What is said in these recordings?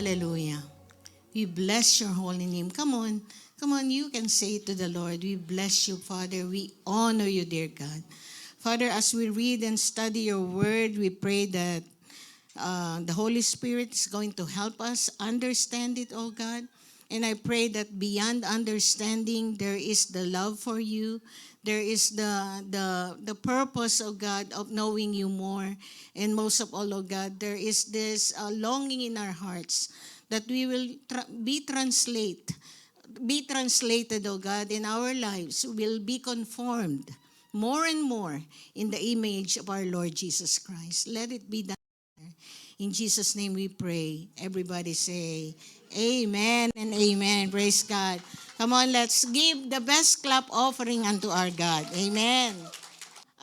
Hallelujah. We bless your holy name. Come on. Come on, you can say to the Lord, we bless you, Father. We honor you, dear God. Father, as we read and study your word, we pray that the Holy Spirit is going to help us understand it, oh God. And I pray that beyond understanding, there is the love for you. There is the purpose, oh God, of knowing you more. And most of all, oh God, there is this longing in our hearts that we will be translated, oh God, in our lives, will be conformed more and more in the image of our Lord Jesus Christ. Let it be done. In Jesus' name we pray. Everybody say, amen and amen. Praise God. Come on, let's give the best clap offering unto our God. Amen.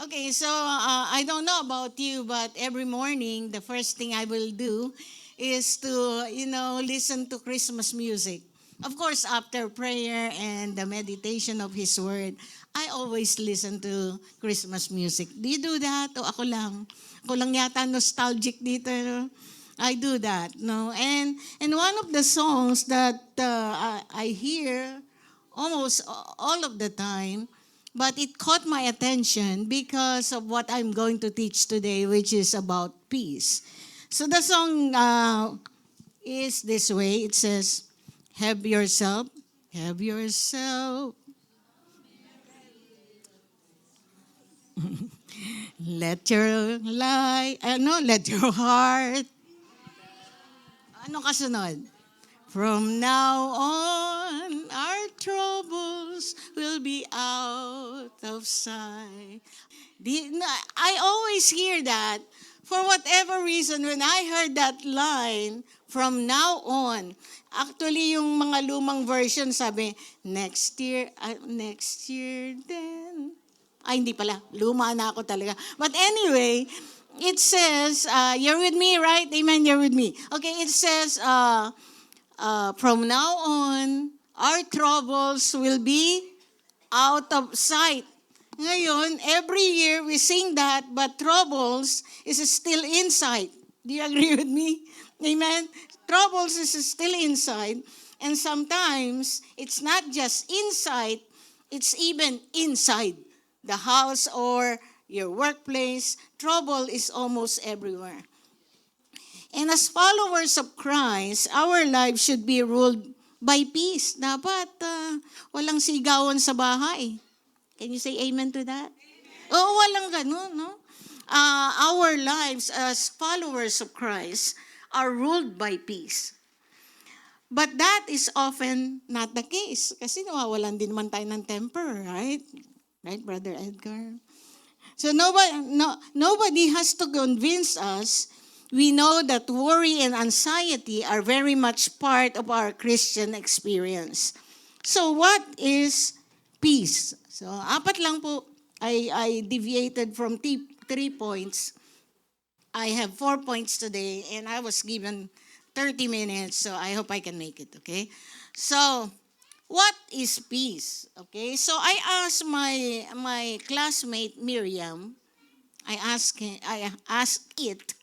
Okay, so I don't know about you, but every morning, the first thing I will do is to, listen to Christmas music. Of course, after prayer and the meditation of His Word, I always listen to Christmas music. Do you do that? O ako lang? Ako lang yata nostalgic dito. No? I do that. No? And one of the songs that I hear almost all of the time, but it caught my attention because of what I'm going to teach today, which is about peace. So the song is this way. It says, have yourself, have yourself. Let your heart. Ano kasunod? From now on, our troubles will be out of sight. I always hear that. For whatever reason, when I heard that line, from now on, actually yung mga lumang version sabi, next year then. Ay, hindi pala. Luma na ako talaga. But anyway, it says, you're with me, right? Amen, you're with me. Okay, it says, from now on, our troubles will be out of sight. Ngayon, every year we sing that, but troubles is still inside. Do you agree with me? Amen? Troubles is still inside. And sometimes, it's not just inside, it's even inside the house or your workplace. Trouble is almost everywhere. And as followers of Christ, our lives should be ruled by peace. Dapat walang sigawan sa bahay. Can you say amen to that? Amen. Oo, walang ganun, no? Our lives as followers of Christ are ruled by peace. But that is often not the case. Kasi nawawalan din naman tayo ng temper, right? Right, Brother Edgar? So nobody has to convince us. We know that worry and anxiety are very much part of our Christian experience. So what is peace? So apat lang po. I deviated from 3 points. I have 4 points today and I was given 30 minutes, so I hope I can make it, okay? So, what is peace? Okay, so I asked my classmate Miriam, I asked it,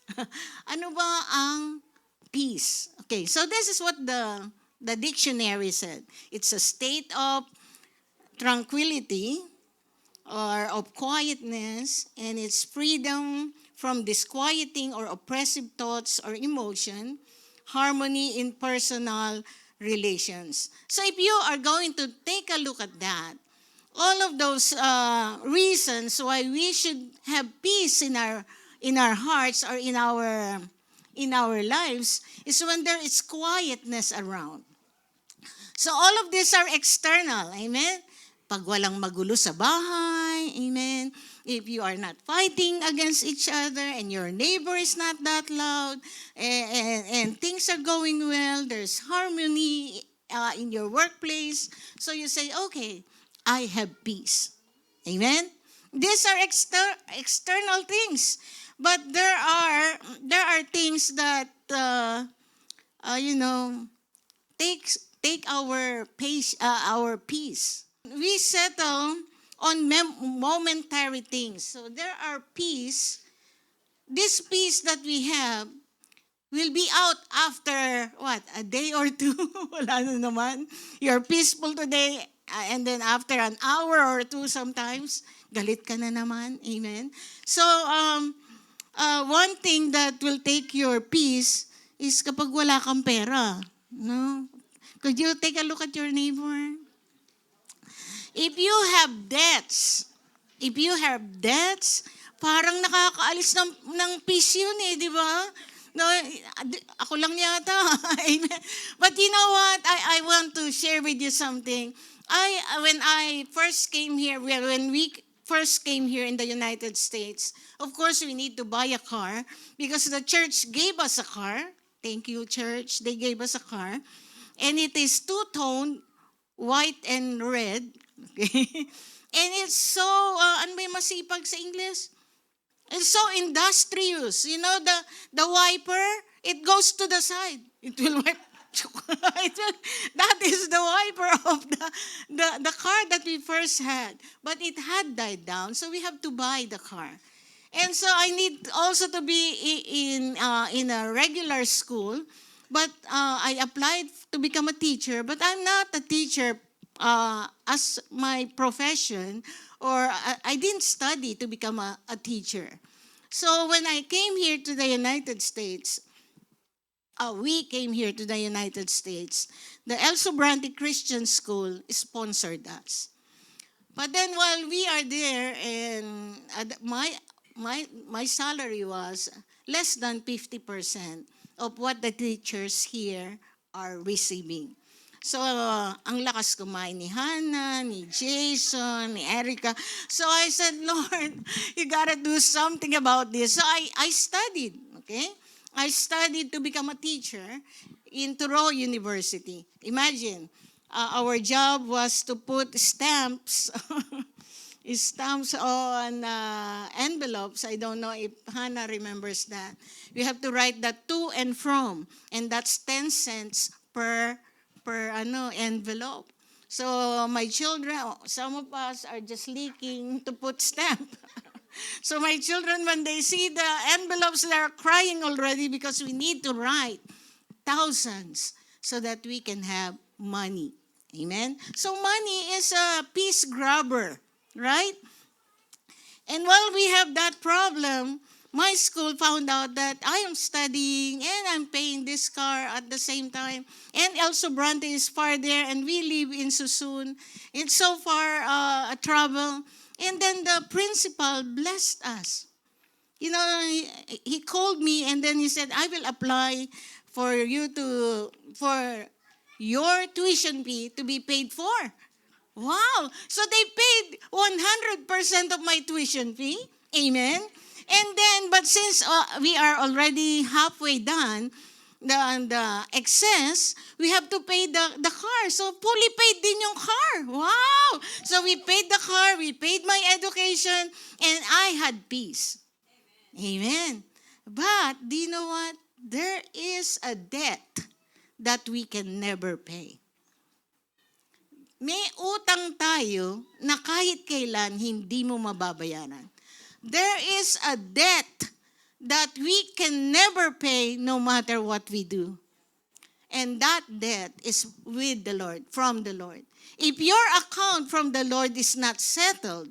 ano ba ang peace? Okay, so this is what the dictionary said. It's a state of tranquility or of quietness, and it's freedom from disquieting or oppressive thoughts or emotion, harmony in personal relations. So if you are going to take a look at that, all of those reasons why we should have peace in our hearts or in our lives is when there is quietness around. So all of these are external, amen? Pag walang magulo sa bahay, amen? If you are not fighting against each other and your neighbor is not that loud and things are going well, there's harmony in your workplace, so you say, okay, I have peace. Amen? These are external things. But there are things that, take our peace. We settle on momentary things. So there are peace. This peace that we have will be out after, what, a day or two? Wala na naman. You're peaceful today, and then after an hour or two sometimes, galit ka na naman. Amen? So, one thing that will take your peace is kapag wala kang pera. No? Could you take a look at your neighbor? If you have debts, parang nakakaalis ng peace yun di ba? No, ako lang yata. Amen. But you know what? I want to share with you something. When I first came here, when we first came here in the United States, of course we need to buy a car because the church gave us a car. Thank you, church. They gave us a car. And it is two-toned, white and red. Okay? And it's so, ano ba yung masipag sa English? It's so industrious. You know, the wiper, it goes to the side. It will wipe. That is the wiper of the car that we first had. But it had died down, so we have to buy the car. And so I need also to be in a regular school. But I applied to become a teacher, but I'm not a teacher as my profession, or I didn't study to become a teacher. So when I came here to the United States, we came here to the United States, the El Sobrante Christian School sponsored us. But then while we are there, and my salary was less than 50% of what the teachers here are receiving. So, ang lakas kumain ni Hannah, ni Jason, ni Erica. So I said, Lord, you gotta do something about this. So I studied, okay? I studied to become a teacher in Thoreau University. Imagine, our job was to put stamps on envelopes. I don't know if Hannah remembers that. We have to write that to and from, and that's 10 cents per envelope. So my children, some of us are just leaking to put stamp. So my children, when they see the envelopes, they're crying already because we need to write thousands so that we can have money. Amen? So money is a peace grabber, right? And while we have that problem, my school found out that I am studying and I'm paying this car at the same time. And El Sobrante is far there, and we live in Susun. It's so far a travel. And then the principal blessed us. You know, he called me and then he said, I will apply for your tuition fee to be paid for. Wow! So they paid 100% of my tuition fee. Amen? And then, but since we are already halfway done, the excess, we have to pay the car. So, fully paid din yung car. Wow! So, we paid the car, we paid my education, and I had peace. Amen. But, do you know what? There is a debt that we can never pay. May utang tayo na kahit kailan hindi mo mababayaran. There is a debt that we can never pay no matter what we do. And that debt is with the Lord, from the Lord. If your account from the Lord is not settled,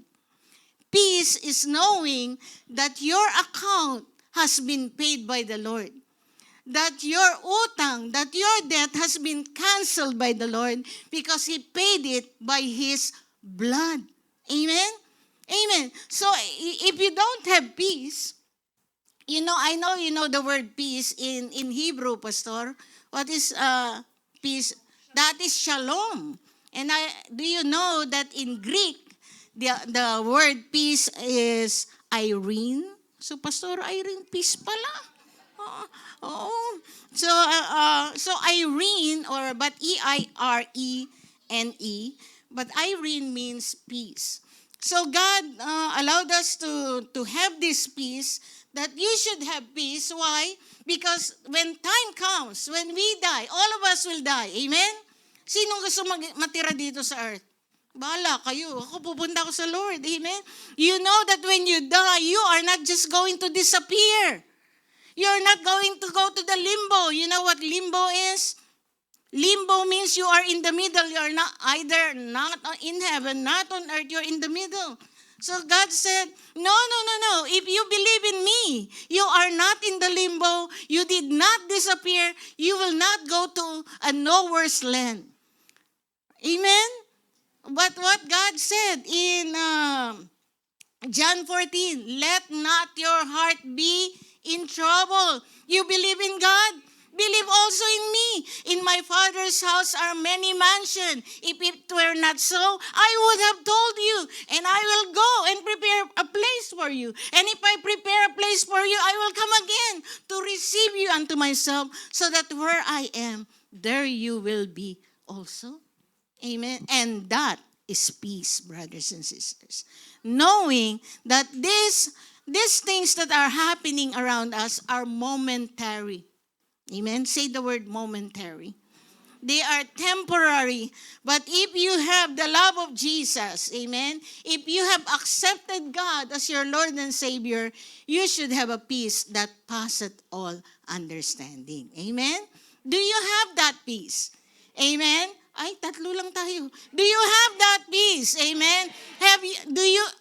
peace is knowing that your account has been paid by the Lord. That your utang, that your debt has been canceled by the Lord because He paid it by His blood. Amen? Amen. So, if you don't have peace, I know you know the word peace in Hebrew, Pastor. What is peace? That is shalom. And do you know that in Greek, the word peace is Irene? So, Pastor, Irene, peace pala. Oh. So Irene, but E-I-R-E-N-E, but Irene means peace. So God allowed us to have this peace, that you should have peace. Why? Because when time comes, when we die, all of us will die. Amen? Sinong gusto matira dito sa earth? Bahala kayo. Ako pupunta ako sa Lord. Amen? You know that when you die, you are not just going to disappear. You're not going to go to the limbo. You know what limbo is? Limbo means you are in the middle. You're not either not in heaven, not on earth. You're in the middle. So God said, no. If you believe in me, you are not in the limbo. You did not disappear. You will not go to a nowhere's land. Amen? But what God said in John 14, let not your heart be in trouble. You believe in God? Believe also in me. In my Father's house are many mansions. If it were not so, I would have told you, and I will go and prepare a place for you. And if I prepare a place for you, I will come again to receive you unto myself, so that where I am, there you will be also. Amen. And that is peace, brothers and sisters. Knowing that these things that are happening around us are momentary. Amen. Say the word momentary. They are temporary. But if you have the love of Jesus, amen, if you have accepted God as your Lord and Savior, you should have a peace that passeth all understanding. Amen. Do you have that peace? Amen. Ay, tatlo lang tayo. Do you have that peace? Amen.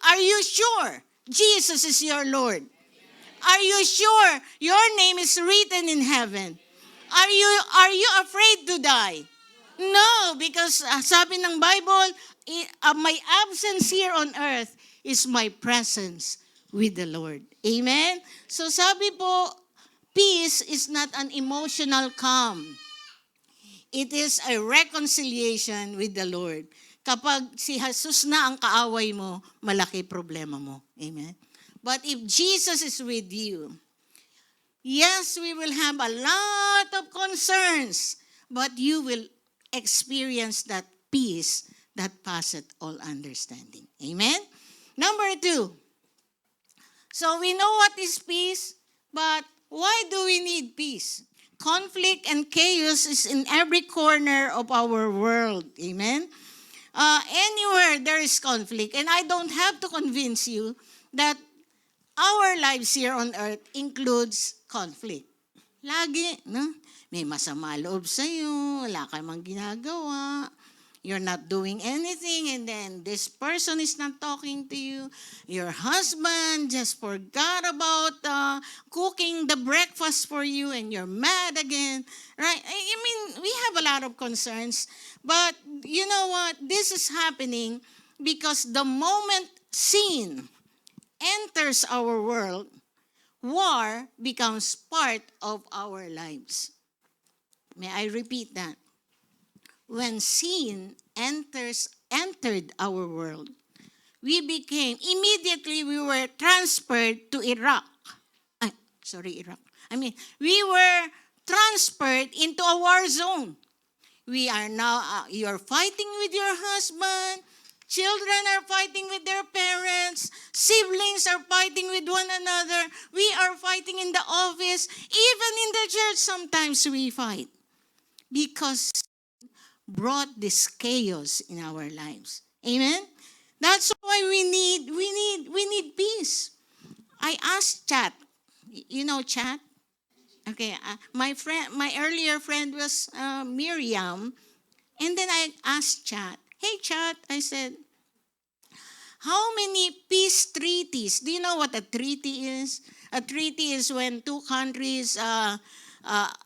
Are you sure Jesus is your Lord? Are you sure your name is written in heaven? Are you afraid to die? No, because sabi ng Bible, my absence here on earth is my presence with the Lord. Amen? So sabi po, peace is not an emotional calm. It is a reconciliation with the Lord. Kapag si Jesus na ang kaaway mo, malaki problema mo. Amen? But if Jesus is with you, yes, we will have a lot of concerns, but you will experience that peace that passeth all understanding. Amen? Number 2. So we know what is peace, but why do we need peace? Conflict and chaos is in every corner of our world. Amen? Anywhere there is conflict, and I don't have to convince you that our lives here on earth includes conflict. Lagi, no? May masama loob sa'yo, wala ka mang ginagawa, you're not doing anything, and then this person is not talking to you. Your husband just forgot about cooking the breakfast for you, and you're mad again, right? I mean, we have a lot of concerns, but you know what? This is happening because the moment sin enters our world, war becomes part of our lives. May I repeat that? When sin entered our world, we were transferred to Iraq. We were transferred into a war zone. We are now, you're fighting with your husband, children are fighting with their parents, siblings are fighting with one another, we are fighting in the office, even in the church sometimes we fight. Because brought this chaos in our lives. Amen? That's why we need peace. I asked Chat. You know Chat? Okay, my earlier friend was Miriam, and then I asked Chat. Hey Chat, I said, how many peace treaties? Do you know what a treaty is? A treaty is when two countries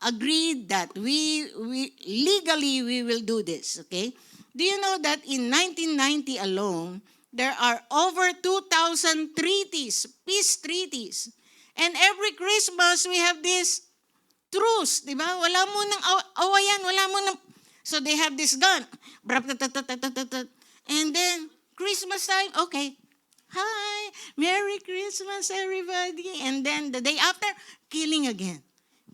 agreed that we legally we will do this, okay? Do you know that in 1990 alone, there are over 2,000 treaties, peace treaties. And every Christmas, we have this truce, di ba? Wala mo nang awayan, wala mo nang... So they have this gun. And then, Christmas time, okay. Hi, Merry Christmas, everybody. And then the day after, killing again.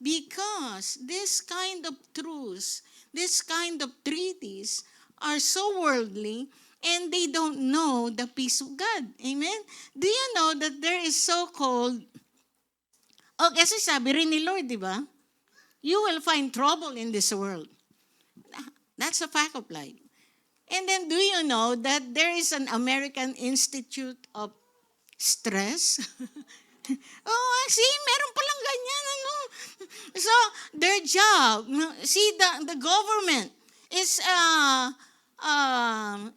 Because this kind of truce, this kind of treaties are so worldly and they don't know the peace of God. Amen? Do you know that there is so-called, kasi sabi rin ni Lord, di ba? You will find trouble in this world. That's a fact of life. And then do you know that there is an American Institute of Stress? Oh, see, meron palang ganyan, ano. So, their job, see, the government is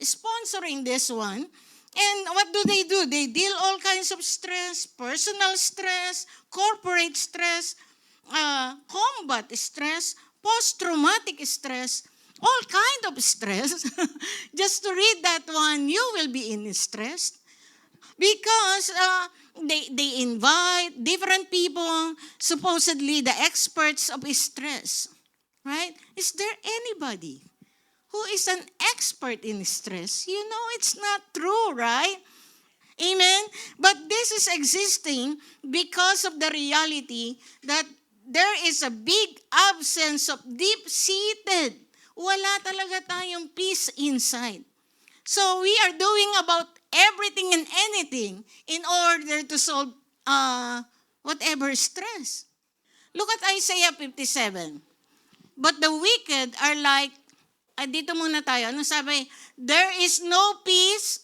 sponsoring this one. And what do? They deal all kinds of stress, personal stress, corporate stress, combat stress, post-traumatic stress, all kind of stress. Just to read that one, you will be in stress. Because they invite different people, supposedly the experts of stress. Right? Is there anybody who is an expert in stress? You know, it's not true, right? Amen? But this is existing because of the reality that there is a big absence of deep-seated. Wala talaga tayong peace inside. So we are doing about everything and anything in order to solve whatever stress. Look at Isaiah 57. But the wicked are like, dito muna tayo. Ano sabi? There is no peace,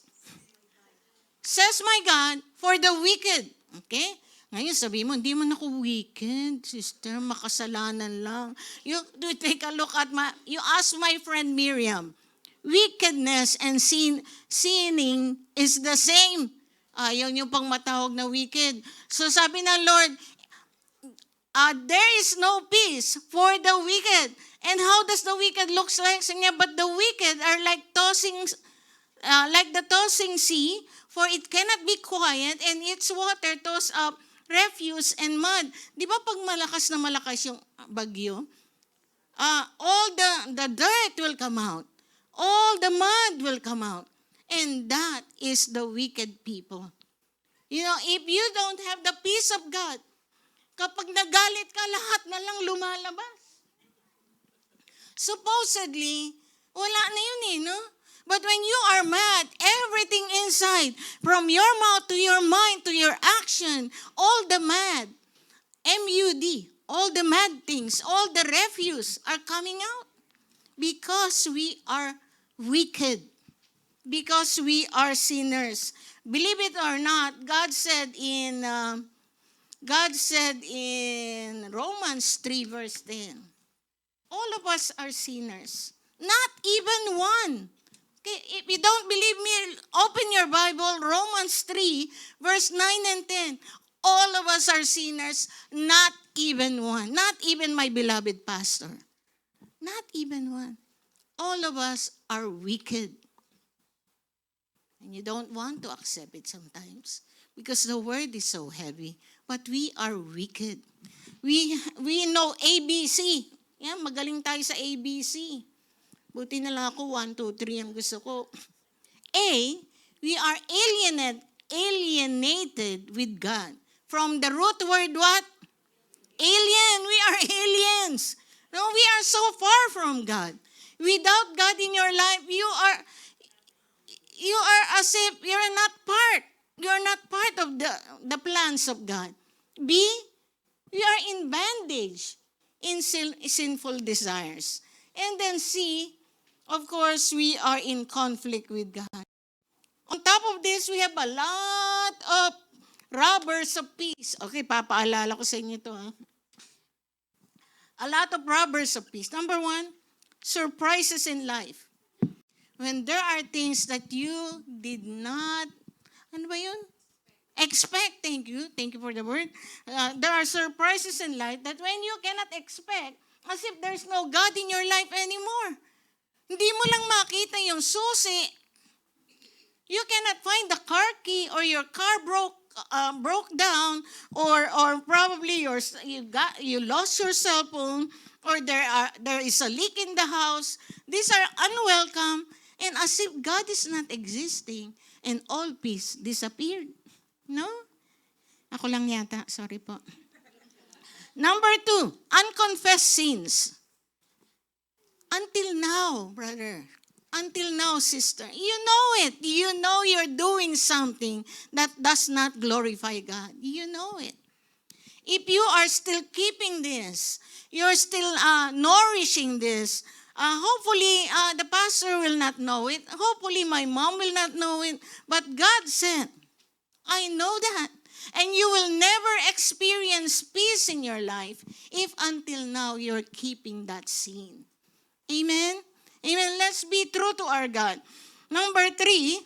says my God, for the wicked. Okay? Ngayon sabi mo, hindi man ako wicked, sister, makasalanan lang. You take a look at you ask my friend Miriam, wickedness and sinning is the same. Yun yung pang matawag na wicked. So sabi ng Lord, there is no peace for the wicked. And how does the wicked looks like? Sabi niya, but the wicked are like the tossing sea, for it cannot be quiet, and its water toss up refuse and mud. Di ba pag malakas na malakas yung bagyo, all the dirt will come out. All the mud will come out. And that is the wicked people. You know, if you don't have the peace of God, kapag nagalit ka, lahat na lang lumalabas. Supposedly, wala na yun no? But when you are mad, everything inside, from your mouth to your mind to your action, all the mad, M-U-D, all the mad things, all the refuse are coming out. Because we are wicked. Because we are sinners. Believe it or not, God said in Romans 3 verse 10, all of us are sinners. Not even one. Okay, if you don't believe me, open your Bible, Romans 3 verse 9 and 10. All of us are sinners, not even one. Not even my beloved pastor. Not even one. All of us are wicked. And you don't want to accept it sometimes because the word is so heavy. But we are wicked. We know ABC. Yan, magaling tayo sa ABC. Buti na lang ako, 1, 2, 3 ang gusto ko. A, we are alienated with God. From the root word what? Alien. We are aliens. No, we are so far from God. Without God in your life, you are as if you're not part. You're not part of the plans of God. B, we are in bondage in sinful desires. And then C, of course, we are in conflict with God. On top of this, we have a lot of robbers of peace. Okay, papaalala ko sa inyo ito. A lot of robbers of peace. Number 1, surprises in life. When there are things that you did not, ano ba yun? Expect. Thank you for the word. There are surprises in life that when you cannot expect, as if there's no God in your life anymore. Hindi mo lang makita yung susi. You cannot find the car key, or your car broke down, or probably you lost your cell phone, or there is a leak in the house. These are unwelcome, and as if God is not existing, and all peace disappeared. No? Ako lang yata, sorry po. Number 2, unconfessed sins. Until now, brother, until now, sister, you know it. You know you're doing something that does not glorify God. You know it. If you are still keeping this, you're still nourishing this, hopefully the pastor will not know it. Hopefully my mom will not know it. But God said, I know that. And you will never experience peace in your life if until now you're keeping that sin. Amen? Amen. Let's be true to our God. Number 3,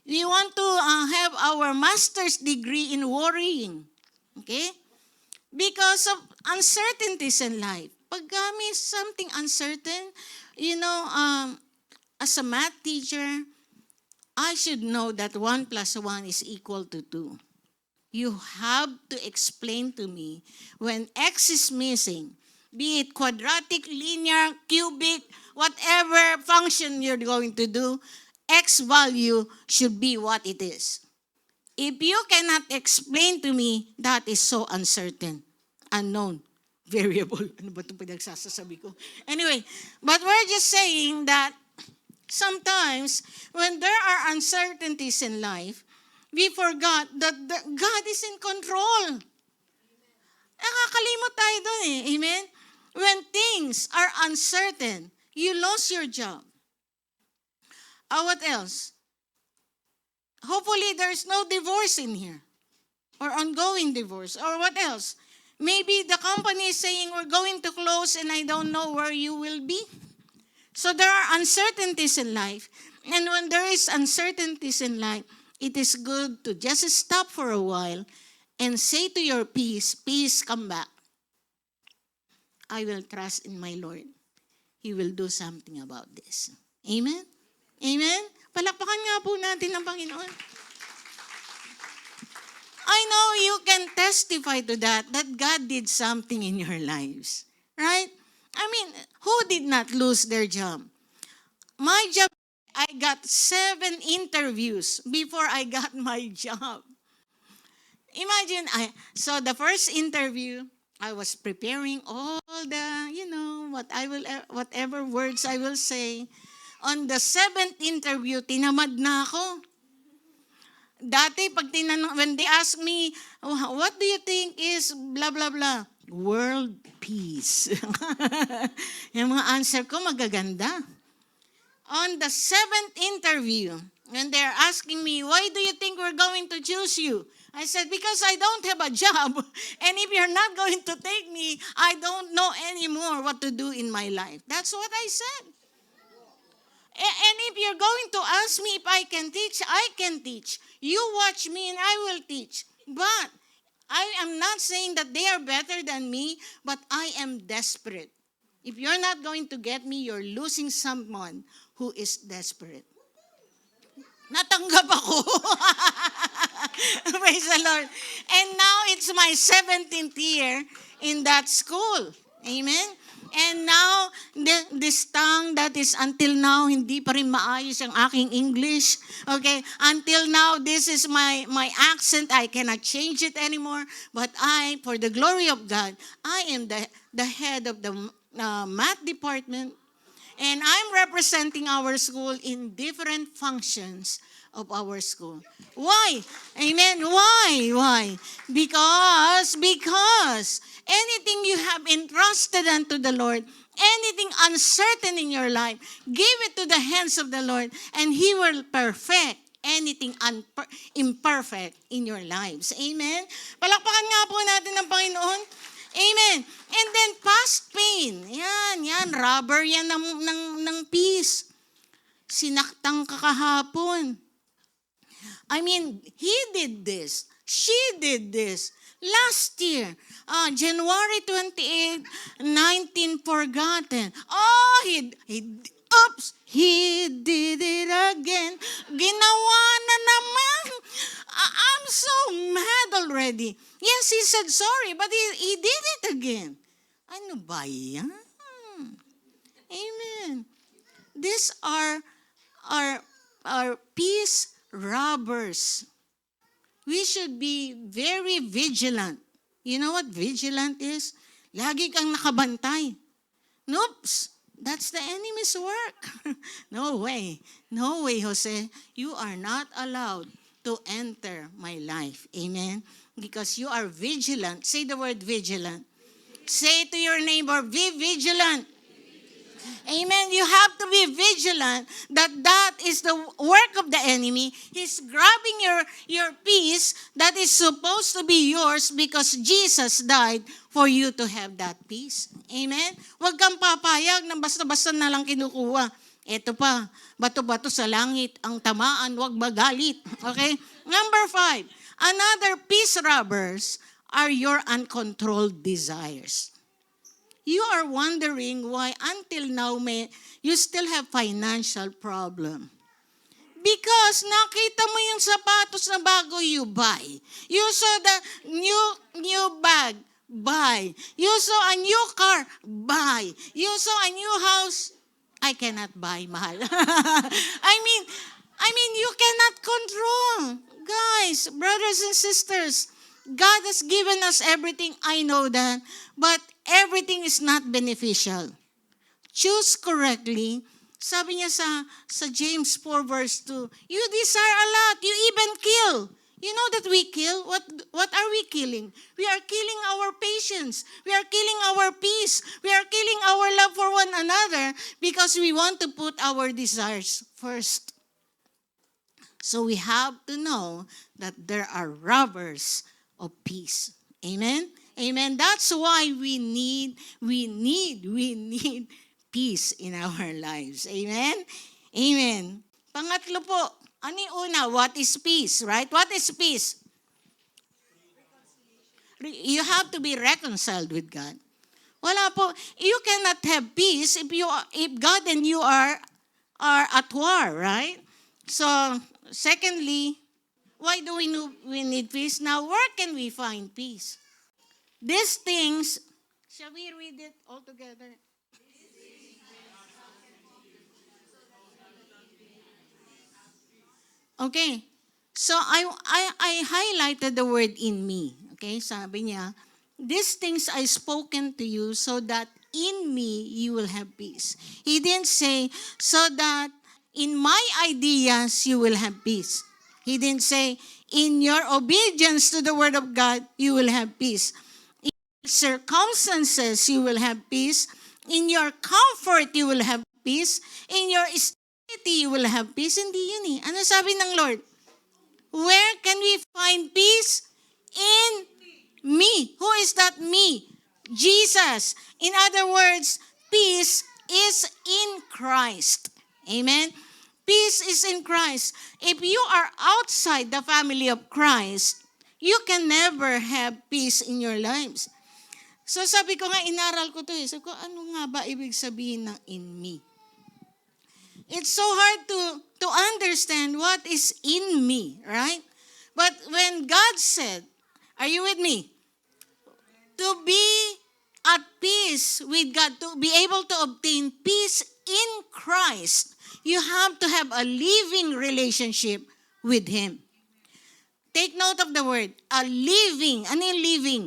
we want to have our master's degree in worrying. Okay? Because of uncertainties in life. Pag may something uncertain, as a math teacher, I should know that 1 plus 1 is equal to 2. You have to explain to me when X is missing, be it quadratic, linear, cubic, whatever function you're going to do, X value should be what it is. If you cannot explain to me, that is so uncertain, unknown, variable. Ano ba itong pinagsasasabi ko? Anyway, but we're just saying that sometimes when there are uncertainties in life, we forgot that God is in control. Nakakalimot tayo dun eh. Amen? When things are uncertain, you lost your job. What else? Hopefully there's no divorce in here. Or ongoing divorce. Or what else? Maybe the company is saying we're going to close and I don't know where you will be. So there are uncertainties in life. And when there is uncertainties in life, it is good to just stop for a while and say to your peace, peace, come back. I will trust in my Lord. He will do something about this. Amen? Amen? Palakpakan nga po natin ang Panginoon. I know you can testify to that God did something in your lives. Right? I mean, who did not lose their job? My job, I got 7 interviews before I got my job. Imagine, so the first interview, I was preparing all the, whatever words I will say. On the 7th interview, tinamad na ako. Dati, when they ask me, what do you think is blah, blah, blah? World peace. Yung mga answer ko magaganda. On the 7th interview, when they're asking me, why do you think we're going to choose you? I said, because I don't have a job. And if you're not going to take me, I don't know anymore what to do in my life. That's what I said. And if you're going to ask me if I can teach, I can teach. You watch me and I will teach. But I am not saying that they are better than me, but I am desperate. If you're not going to get me, you're losing someone who is desperate. Natanggap ako. Praise the Lord. And now it's my 17th year in that school. Amen? And now, this tongue that is until now, hindi pa rin maayos ang aking English. Okay? Until now, this is my accent. I cannot change it anymore. But for the glory of God, I am the head of the math department. And I'm representing our school in different functions of our school. Why? Amen. Why? Because anything you have entrusted unto the Lord, anything uncertain in your life, give it to the hands of the Lord, and He will perfect anything imperfect in your lives. Amen? Palakpakan nga po natin ng Panginoon. Amen. And then past pain. Yan. Rubber yan ng peace. Sinaktang ka kahapon. I mean, he did this. She did this. Last year, January 28, 19 forgotten. He did it again. Ginawa na naman. I'm so mad already. Yes, he said sorry, but he did it again. Ano ba yan? Amen. These are peace robbers. We should be very vigilant. You know what vigilant is? Lagi kang nakabantay. Noops, that's the enemy's work. No way, Jose. You are not allowed to enter my life. Amen? Because you are vigilant. Say the word vigilant. Say to your neighbor, be vigilant. Amen. You have to be vigilant that is the work of the enemy. He's grabbing your peace that is supposed to be yours because Jesus died for you to have that peace. Amen. Huwag kang papayag na basta-basta na lang kinukuha. Ito pa, bato-bato sa langit, ang tamaan, huwag magalit. Okay? Number 5, another peace robbers are your uncontrolled desires. You are wondering why until now you still have financial problem. Because nakita mo yung sapatos na bago, you buy. You saw the new bag, buy. You saw a new car, buy. You saw a new house, I cannot buy, mahal. I mean, you cannot control. Guys, brothers and sisters, God has given us everything, I know that. But everything is not beneficial. Choose correctly. Sabi niya sa James 4 verse 2, you desire a lot, you even kill. You know that we kill? What are we killing? We are killing our patience. We are killing our peace. We are killing our love for one another because we want to put our desires first. So we have to know that there are robbers of peace. Amen? Amen. That's why we need peace in our lives. Amen? Amen. Pangatlo po, ano yung una? What is peace, right? What is peace? You have to be reconciled with God. Wala po. You cannot have peace if God and you are at war, right? So, secondly, why do we need peace? Now, where can we find peace? These things, shall we read it all together? Okay. So I highlighted the word in me. Okay, sabi niya, these things I spoken to you so that in me you will have peace. He didn't say so that in my ideas you will have peace. He didn't say in your obedience to the word of God you will have peace. In circumstances you will have peace. In your comfort you will have peace. In your you will have peace. Hindi yun eh. Ano sabi ng Lord? Where can we find peace? In me. Who is that me? Jesus. In other words, peace is in Christ. Amen? Peace is in Christ. If you are outside the family of Christ, you can never have peace in your lives. So sabi ko nga, inaral ko to eh. Sabi ko, ano nga ba ibig sabihin ng in me? It's so hard to understand what is in me, right? But when God said, are you with me? To be at peace with God, to be able to obtain peace in Christ, you have to have a living relationship with Him. Take note of the word, a living. Ano yung living?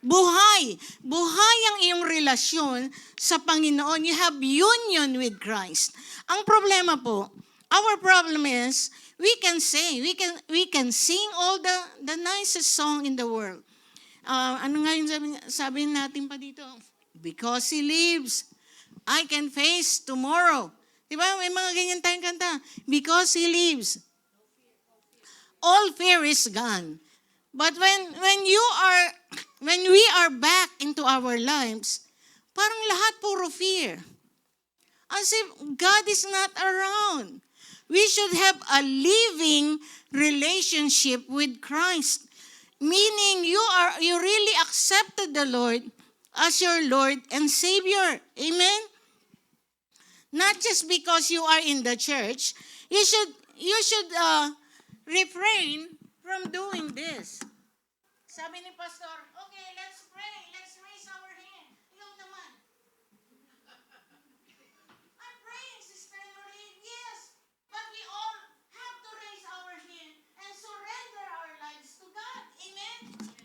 Buhay. Buhay ang iyong relasyon sa Panginoon. You have union with Christ. Ang problema po, our problem is, we can sing all the nicest song in the world. Ano nga yung sabi natin pa dito? Because He lives, I can face tomorrow. Diba? May mga ganyan tayong kanta. Because He lives, all fear is gone. But when we are back into our lives, parang lahat puro fear. As if God is not around. We should have a living relationship with Christ. Meaning you really accepted the Lord as your Lord and Savior. Amen? Not just because you are in the church. You should refrain from doing this. Sabi ni Pastor, okay, let's pray. Let's raise our hand. Ikaw naman. I'm praying, Sister Lorraine. Yes, but we all have to raise our hand and surrender our lives to God. Amen?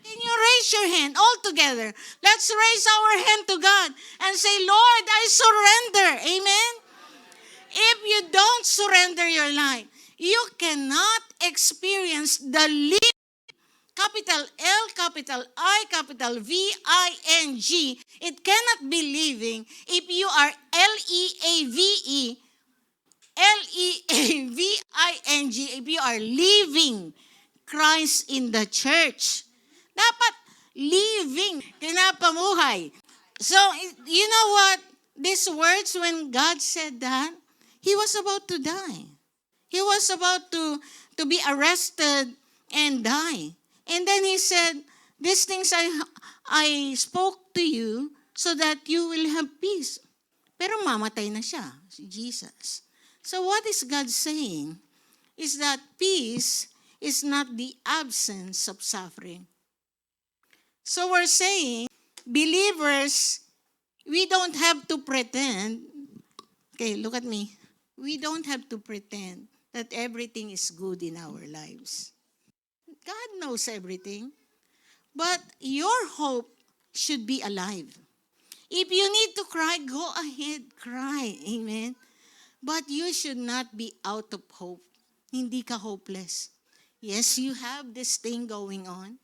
Can you raise your hand all together? Let's raise our hand to God and say, Lord, I surrender. Amen? If you don't surrender your life, you cannot experience the capital L, capital I, capital V-I-N-G. It cannot be living if you are L-E-A-V-E, L-E-A-V-I-N-G, if you are living Christ in the church. Dapat living, pinapamuhay. So, you know what? These words, when God said that, He was about to die. He was about to be arrested and die. And then He said, these things I spoke to you so that you will have peace. Pero mamatay na siya, si Jesus. So what is God saying? Is that peace is not the absence of suffering. So we're saying, believers, we don't have to pretend. Okay, look at me. We don't have to pretend that everything is good in our lives. God knows everything. But your hope should be alive. If you need to cry, go ahead, cry. Amen. But you should not be out of hope. Hindi ka hopeless. Yes, you have this thing going on,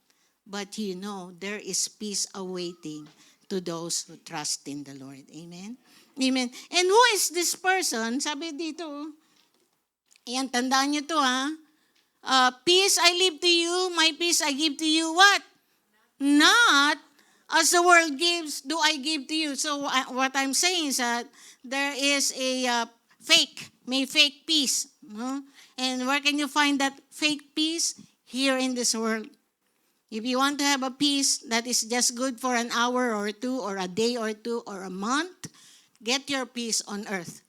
but you know there is peace awaiting to those who trust in the Lord. Amen? Amen. And who is this person? Sabi dito, ayan, tandaan nyo to ha. Peace I leave to you, my peace I give to you. What? Not as the world gives, do I give to you. So what I'm saying is that there is a may fake peace. No? And where can you find that fake peace? Here in this world. If you want to have a peace that is just good for an hour or two, or a day or two, or a month, get your peace on earth.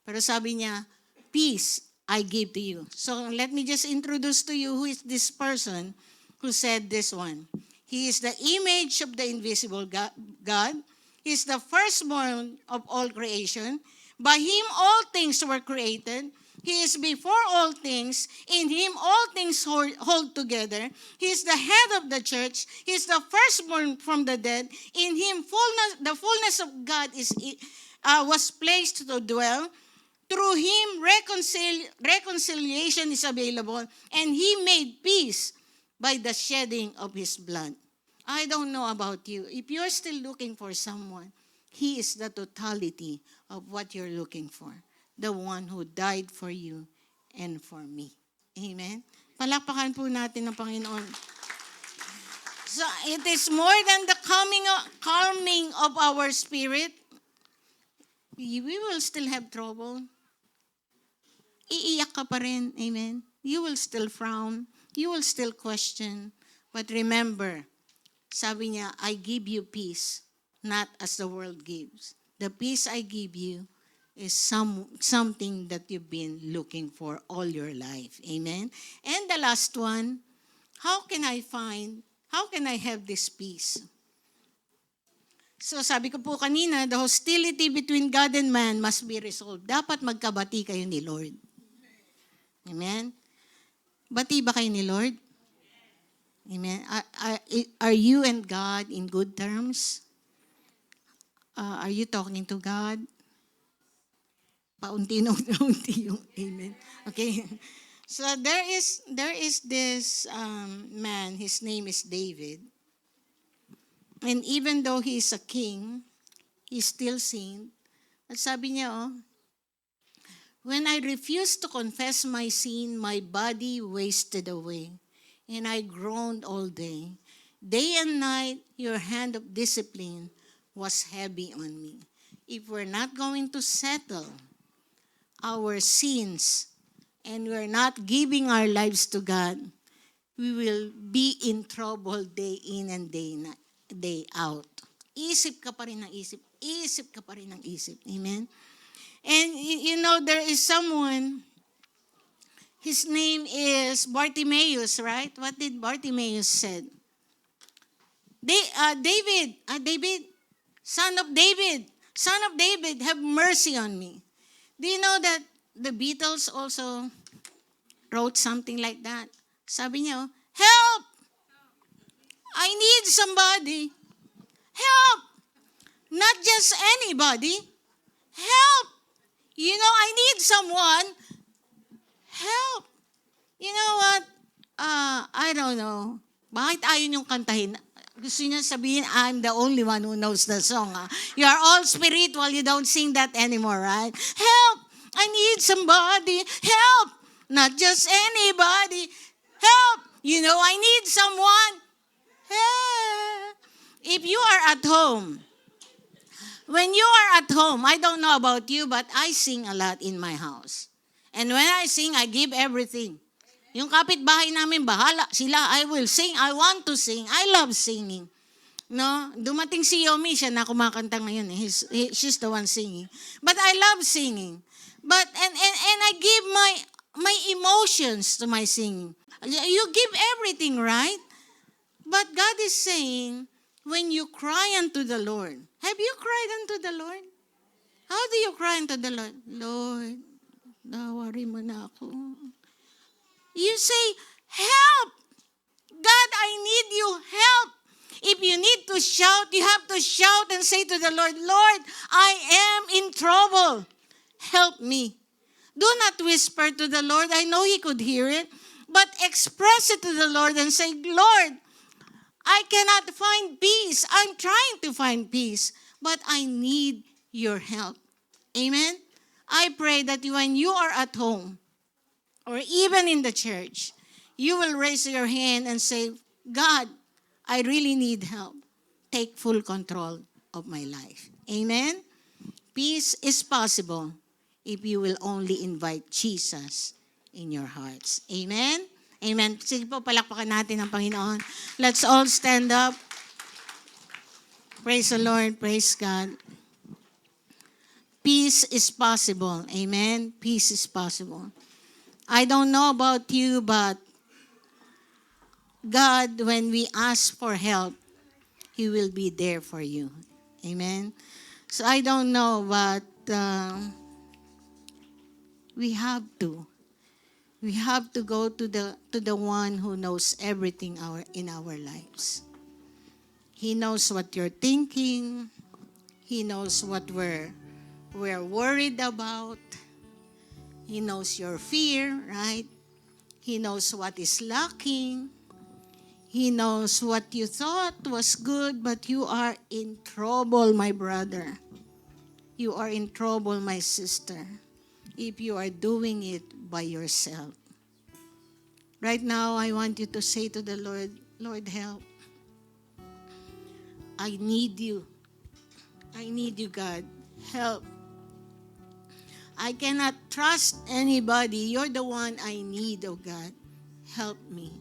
Pero sabi niya, peace I give to you. So let me just introduce to you who is this person who said this one. He is the image of the invisible God. He is the firstborn of all creation. By Him all things were created. He is before all things. In Him all things hold together. He is the head of the church. He is the firstborn from the dead. In Him the fullness of God was placed to dwell. Through Him reconciliation is available. And He made peace by the shedding of His blood. I don't know about you. If you're still looking for someone, He is the totality of what you're looking for. The one who died for you and for me. Amen? Palakpakan po natin ng Panginoon. So it is more than the calming of our spirit. We will still have trouble. Iiyak ka pa rin. Amen? You will still frown. You will still question. But remember, sabi niya, I give you peace, not as the world gives. The peace I give you is something that you've been looking for all your life. Amen? And the last one, how can I have this peace? So sabi ko po kanina, the hostility between God and man must be resolved. Dapat magkabati kayo ni Lord. Amen? Bati ba kayo ni Lord? Amen. Are you and God in good terms? Are you talking to God? Paunti-unti yung amen. Okay. So there is this man, his name is David. And even though he is a king, he still sinned. At sabi niya, when I refused to confess my sin, my body wasted away. And I groaned all day. Day and night, your hand of discipline was heavy on me. If we're not going to settle our sins and we're not giving our lives to God, we will be in trouble day in and day out. Isip ka pa rin ng isip. Isip ka pa rin ng isip. Amen? And you know, there is someone, his name is Bartimaeus, right? What did Bartimaeus said? David, son of David, have mercy on me. Do you know that the Beatles also wrote something like that? Sabi niya, help! I need somebody. Help! Not just anybody. Help! You know, I need someone. Help! You know what? I don't know. Bakit ayaw niyong kantahin? Gusto niya sabihin, I'm the only one who knows the song. You are all spiritual. You don't sing that anymore, right? Help! I need somebody. Help! Not just anybody. Help! You know, I need someone. Help! If you are at home, when you are at home, I don't know about you, but I sing a lot in my house. And when I sing, I give everything. Yung kapitbahay namin, bahala sila. I will sing. I want to sing. I love singing. No? Dumating si Yomi, siya na kumakanta ngayon. She's the one singing. But I love singing. But and I give my emotions to my singing. You give everything, right? But God is saying, when you cry unto the Lord, have you cried unto the Lord? How do you cry unto the Lord? Lord, nawari mo na ako. You say, help! God, I need you. Help! If you need to shout, you have to shout and say to the Lord, Lord, I am in trouble. Help me. Do not whisper to the Lord. I know He could hear it. But express it to the Lord and say, Lord, I cannot find peace. I'm trying to find peace, but I need your help. Amen? I pray that when you are at home, or even in the church, you will raise your hand and say, God, I really need help. Take full control of my life. Amen? Peace is possible if you will only invite Jesus in your hearts. Amen? Amen. Sige po, palakpakan natin ang Panginoon. Let's all stand up. Praise the Lord. Praise God. Peace is possible. Amen? Peace is possible. I don't know about you, but God, when we ask for help, He will be there for you. Amen? So I don't know, but we have to. We have to go to the one who knows everything in our lives. He knows what you're thinking. He knows what we're worried about. He knows your fear, right? He knows what is lacking. He knows what you thought was good, but you are in trouble, my brother. You are in trouble, my sister, if you are doing it by yourself. Right now, I want you to say to the Lord, Lord, help. I need you. I need you, God. Help. I cannot trust anybody. You're the one I need, oh God. Help me.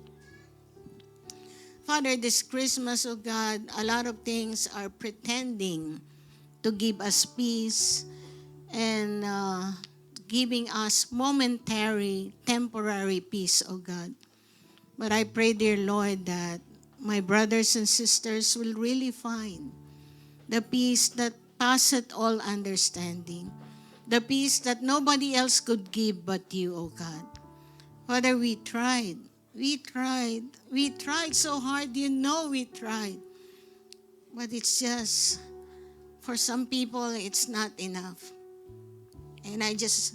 Father, this Christmas, oh God, a lot of things are pretending to give us peace and giving us momentary, temporary peace, oh God. But I pray, dear Lord, that my brothers and sisters will really find the peace that passeth all understanding, the peace that nobody else could give but you, oh God. Father, we tried so hard, you know we tried. But it's just, for some people, it's not enough. And I just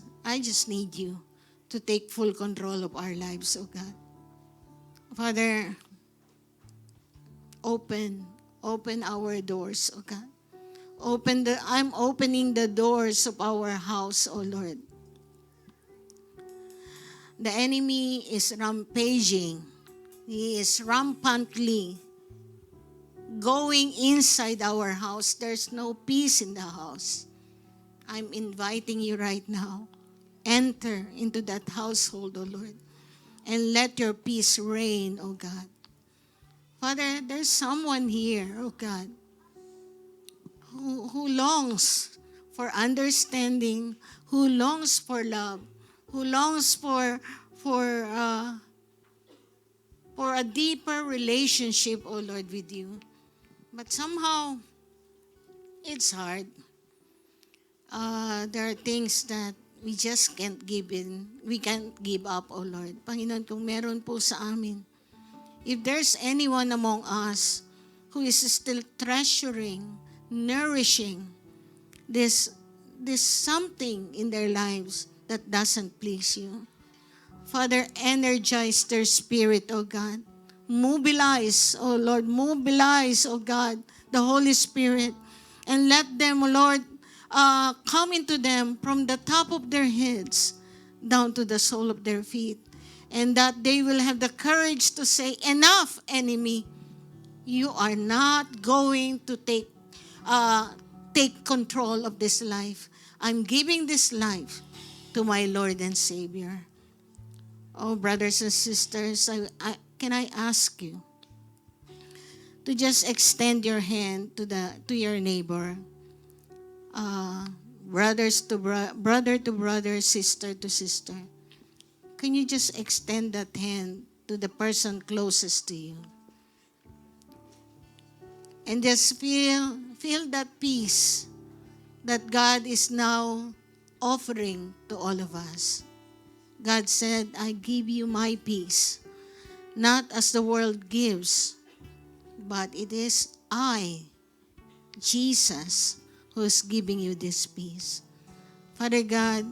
need you to take full control of our lives, oh God. Father, open our doors, oh God. I'm opening the doors of our house, oh Lord. The enemy is rampaging. He is rampantly going inside our house. There's no peace in the house. I'm inviting you right now. Enter into that household, oh Lord, and let your peace reign, oh God. Father, there's someone here, oh God, who longs for understanding, who longs for love, who longs for a deeper relationship, oh Lord, with you. But somehow, it's hard. There are things that we just can't give in. We can't give up, oh Lord. Panginoon, kung meron po sa amin, if there's anyone among us who is still treasuring, nourishing this something in their lives that doesn't please you, Father, energize their spirit, oh God. Mobilize, oh Lord, mobilize, oh God, the Holy Spirit, and let them, oh Lord, come into them from the top of their heads down to the sole of their feet, and that they will have the courage to say, enough, enemy. You are not going to take control of this life. I'm giving this life to my Lord and Savior. Oh, brothers and sisters, can I ask you to just extend your hand to your neighbor, brother to brother, sister to sister. Can you just extend that hand to the person closest to you? And just feel that peace that God is now offering to all of us. God said, I give you my peace, not as the world gives, but it is I, Jesus, who is giving you this peace. Father God,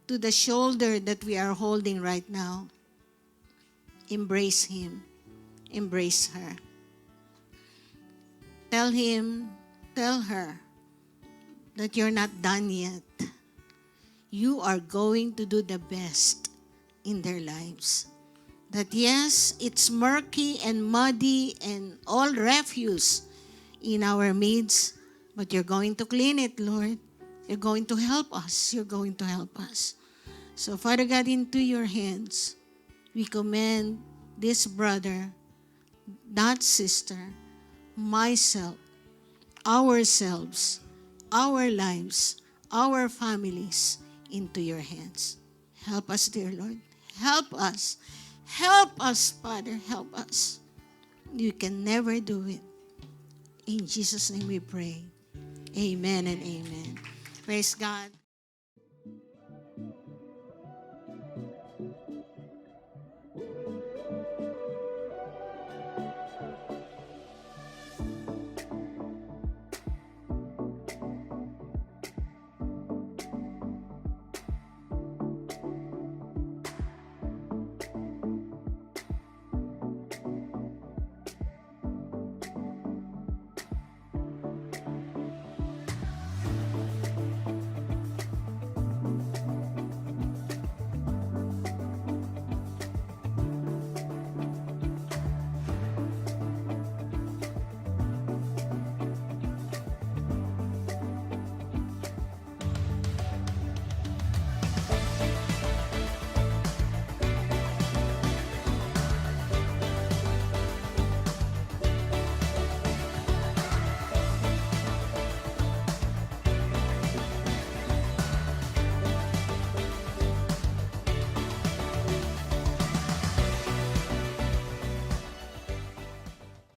to the shoulder that we are holding right now, embrace him, embrace her. Tell him, tell her that you're not done yet. You are going to do the best in their lives. That yes, it's murky and muddy and all refuse in our midst, but you're going to clean it, Lord. You're going to help us. You're going to help us. So, Father God, into your hands, we commend this brother, that sister, myself, ourselves, our lives, our families into your hands. Help us, dear Lord. Help us. Help us, Father. Help us. You can never do it. In Jesus' name we pray. Amen and amen. Praise God.